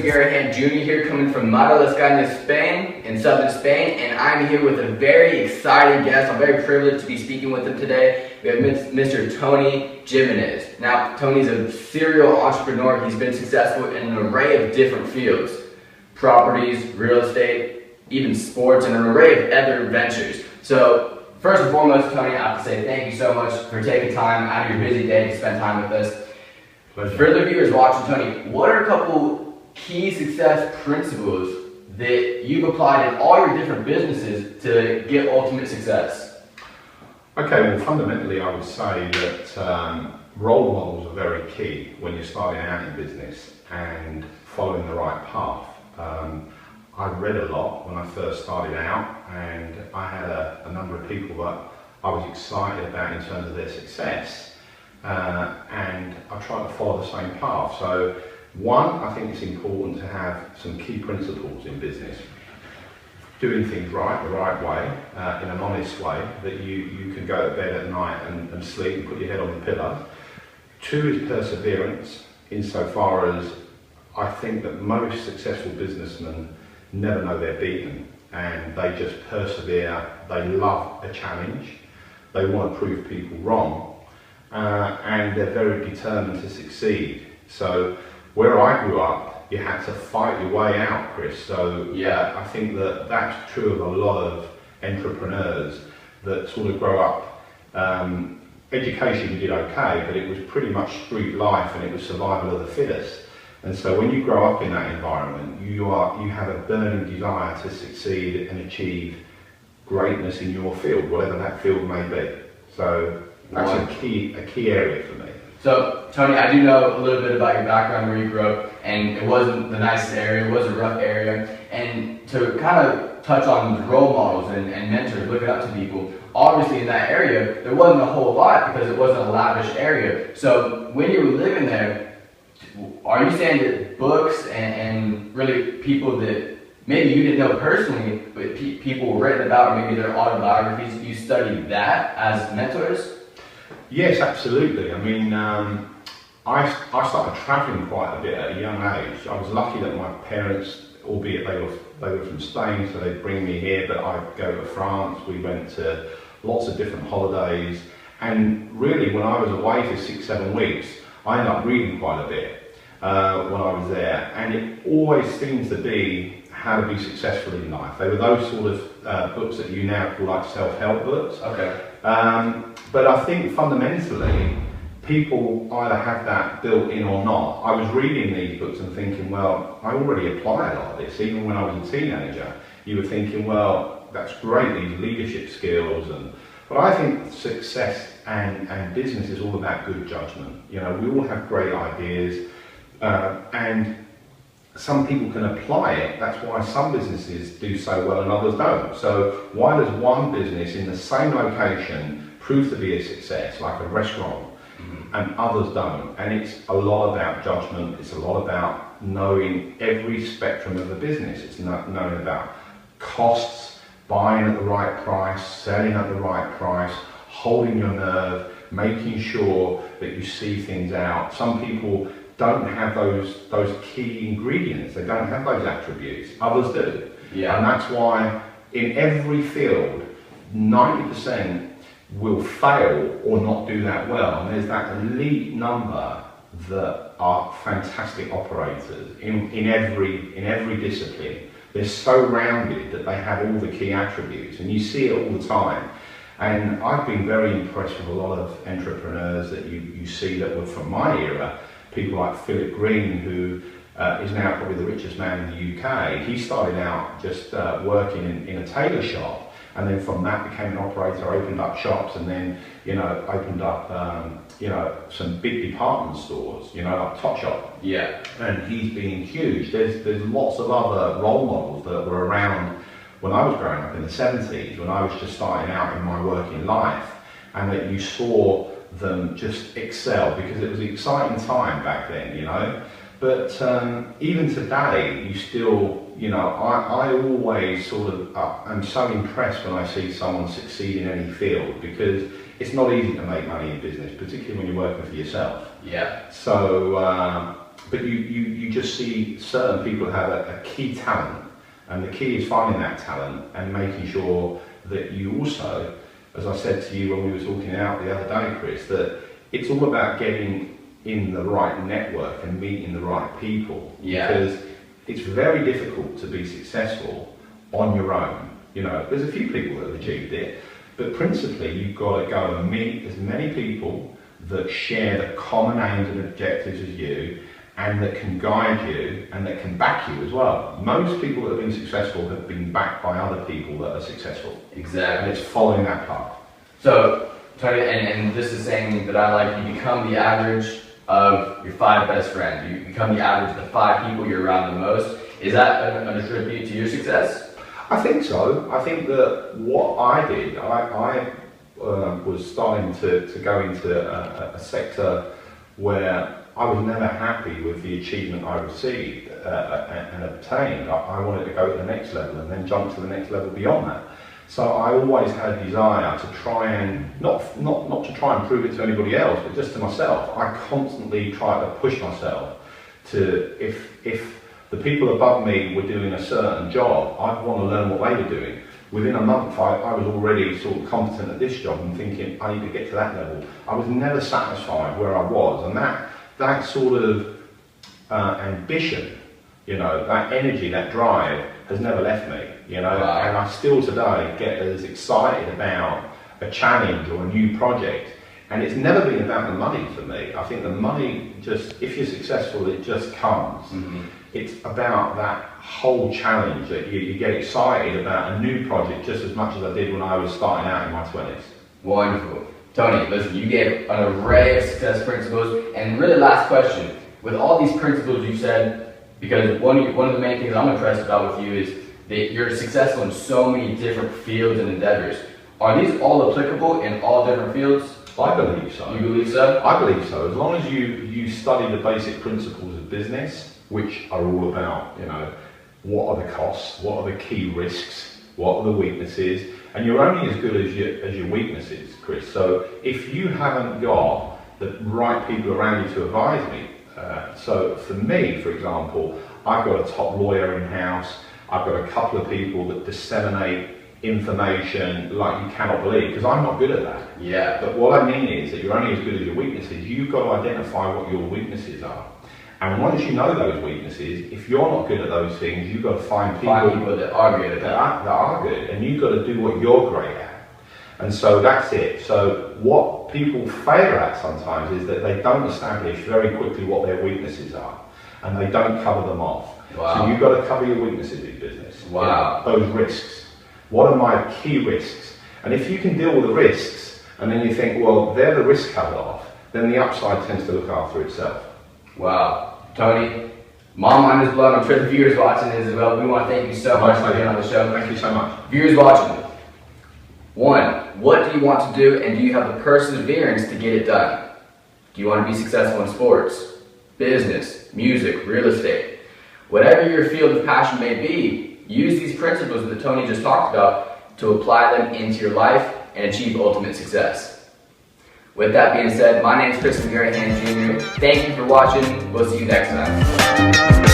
McGarahan Junior here, coming from Madrid, Spain, in southern Spain, and I'm here with a very exciting guest. I'm very privileged to be speaking with him today. We have Mr. Tony Jimenez. Now, Tony's a serial entrepreneur. He's been successful in an array of different fields: properties, real estate, even sports, and an array of other ventures. So, first and foremost, Tony, I have to say thank you so much for taking time out of your busy day to spend time with us. Pleasure. For the viewers watching, Tony, what are a couple key success principles that you've applied in all your different businesses to get ultimate success? Okay, well, fundamentally I would say that role models are very key when you're starting out in business and following the right path. I read a lot when I first started out, and I had a number of people that I was excited about in terms of their success, and I tried to follow the same path. So one, I think it's important to have some key principles in business. Doing things right, the right way, in an honest way, that you can go to bed at night and sleep and put your head on the pillow. Two is perseverance, insofar as I think that most successful businessmen never know they're beaten, and they just persevere. They love a challenge, they want to prove people wrong, and they're very determined to succeed. So where I grew up, you had to fight your way out, Chris. So yeah, I think that that's true of a lot of entrepreneurs that sort of grow up. Education did okay, but it was pretty much street life, and it was survival of the fittest. And so when you grow up in that environment, you have a burning desire to succeed and achieve greatness in your field, whatever that field may be. So that's a key area for me. So, Tony, I do know a little bit about your background, where you grew up, and it wasn't the nicest area, it was a rough area. And to kind of touch on role models and mentors, looking up to people, obviously in that area, there wasn't a whole lot because it wasn't a lavish area. So, when you were living there, are you saying that books and really people that maybe you didn't know personally, but people were written about, or maybe their autobiographies, you studied that as mentors? Yes, absolutely. I mean, I started travelling quite a bit at a young age. I was lucky that my parents, albeit they were from Spain, so they'd bring me here, but I'd go to France. We went to lots of different holidays, and really when I was away for 6-7 weeks, I ended up reading quite a bit when I was there, and it always seems to be how to be successful in life. They were those sort of books that you now call like self-help books. Okay. But I think fundamentally, people either have that built in or not. I was reading these books and thinking, well, I already apply a lot of this. Even when I was a teenager, you were thinking, well, that's great, these leadership skills. But I think success and business is all about good judgment. You know, we all have great ideas, and some people can apply it. That's why some businesses do so well and others don't. So why does one business in the same location prove to be a success, like a restaurant, and others don't? And it's a lot about judgment. It's a lot about knowing every spectrum of the business. It's knowing about costs, buying at the right price, selling at the right price, holding your nerve, making sure that you see things out. Some people don't have those key ingredients. They don't have those attributes. Others do. Yeah. And that's why in every field, 90% will fail or not do that well. And there's that elite number that are fantastic operators in every discipline. They're so rounded that they have all the key attributes, and you see it all the time. And I've been very impressed with a lot of entrepreneurs that you see that were from my era. People like Philip Green, who is now probably the richest man in the UK. He started out just working in a tailor shop, and then from that became an operator, opened up shops, and then opened up some big department stores, like Topshop. Yeah. And he's been huge. There's lots of other role models that were around when I was growing up in the 70s, when I was just starting out in my working life, and that you saw them just excel, because it was an exciting time back then, you know. But even today, you still, you know, I always sort of, I'm so impressed when I see someone succeed in any field, because it's not easy to make money in business, particularly when you're working for yourself. Yeah. So, but you just see certain people have a key talent, and the key is finding that talent and making sure that you also, as I said to you when we were talking out the other day, Chris, that it's all about getting in the right network and meeting the right people. Yeah. Because it's very difficult to be successful on your own. You know, there's a few people that have achieved it, but principally you've got to go and meet as many people that share the common aims and objectives as you, and that can guide you and that can back you as well. Most people that have been successful have been backed by other people that are successful. Exactly. And it's following that path. So, Tony, and this is saying that I like, you become the average of your 5 best friends. You become the average of the 5 people you're around the most. Is that an attribute to your success? I think so. I think that what I did, I was starting to go into a sector where I was never happy with the achievement I received and obtained. I wanted to go to the next level and then jump to the next level beyond that. So I always had a desire to try and, not to try and prove it to anybody else, but just to myself. I constantly try to push myself to, if the people above me were doing a certain job, I'd want to learn what they were doing. Within a month, I was already sort of competent at this job and thinking, I need to get to that level. I was never satisfied where I was, and that sort of ambition, you know, that energy, that drive has never left me, you know. Wow. And I still today get as excited about a challenge or a new project, and it's never been about the money for me. I think the money just, if you're successful, it just comes. Mm-hmm. It's about that whole challenge, that you get excited about a new project just as much as I did when I was starting out in my 20s. Wonderful. Tony, listen, you gave an array of success principles, and really last question, with all these principles you said, because one of the main things I'm impressed about with you is that you're successful in so many different fields and endeavors. Are these all applicable in all different fields? I believe so. You believe so? I believe so. As long as you study the basic principles of business, which are all about, you know, what are the costs, what are the key risks, what are the weaknesses, and you're only as good as your weaknesses, Chris. So if you haven't got the right people around you to advise me, so for me, for example, I've got a top lawyer in-house, I've got a couple of people that disseminate information like you cannot believe, because I'm not good at that. Yeah. But what I mean is that you're only as good as your weaknesses. You've got to identify what your weaknesses are. And once you know those weaknesses, if you're not good at those things, you've got to find people that are good at that. that are good, and you've got to do what you're great at. And so that's it. So what people fail at sometimes is that they don't establish very quickly what their weaknesses are, and they don't cover them off. Wow. So you've got to cover your weaknesses in business. Wow. You know, those risks. What are my key risks? And if you can deal with the risks, and then you think, well, they're the risk covered off, then the upside tends to look after itself. Wow. Tony, my mind is blown. I'm sure the viewers watching this as well. We want to thank you so much for being on the show. Thank you so much. Viewers watching, 1, what do you want to do, and do you have the perseverance to get it done? Do you want to be successful in sports, business, music, real estate? Whatever your field of passion may be, use these principles that Tony just talked about to apply them into your life and achieve ultimate success. With that being said, my name is McGarahan Junior. Thank you for watching. We'll see you next time.